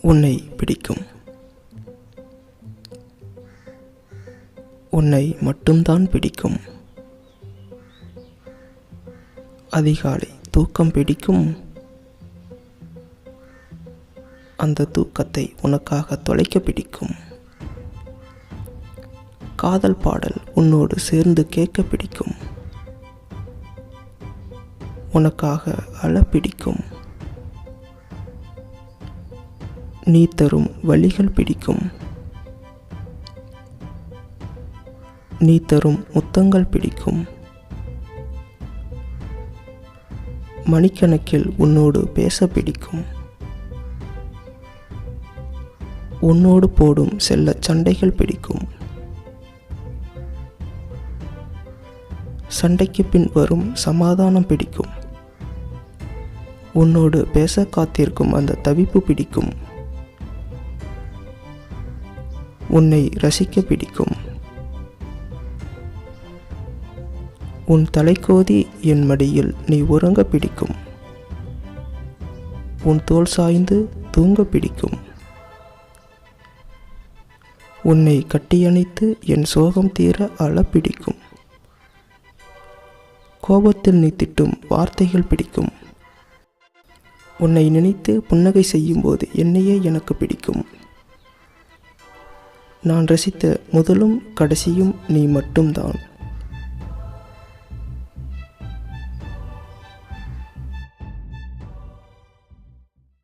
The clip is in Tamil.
உன்னை பிடிக்கும். உன்னை மட்டும்தான் பிடிக்கும். அதிகாலை தூக்கம் பிடிக்கும். அந்த தூக்கத்தை உனக்காக தொலைக்க பிடிக்கும். காதல் பாடல் உன்னோடு சேர்ந்து கேட்க பிடிக்கும். உனக்காக அழ பிடிக்கும். நீ தரும் வழிகள் பிடிக்கும். நீ தரும் முத்தங்கள் பிடிக்கும். மணிக்கணக்கில் உன்னோடு பேச பிடிக்கும். உன்னோடு போடும் செல்ல சண்டைகள் பிடிக்கும். சண்டைக்கு பின் வரும் சமாதானம் பிடிக்கும். உன்னோடு பேச காத்திருக்கும் அந்த தவிப்பு பிடிக்கும். உன்னை ரசிக்க பிடிக்கும். உன் தலைக்கோதி என் மடியில் நீ உறங்க பிடிக்கும். உன் தோள் சாய்ந்து தூங்க பிடிக்கும். உன்னை கட்டியணைத்து என் சோகம் தீர அழ பிடிக்கும். கோபத்தில் நீ திட்டும் வார்த்தைகள் பிடிக்கும். உன்னை நினைத்து புன்னகை செய்யும்போது என்னையே எனக்கு பிடிக்கும். நான் ரசித்த முதலும் கடைசியும் நீ மட்டும்தான்.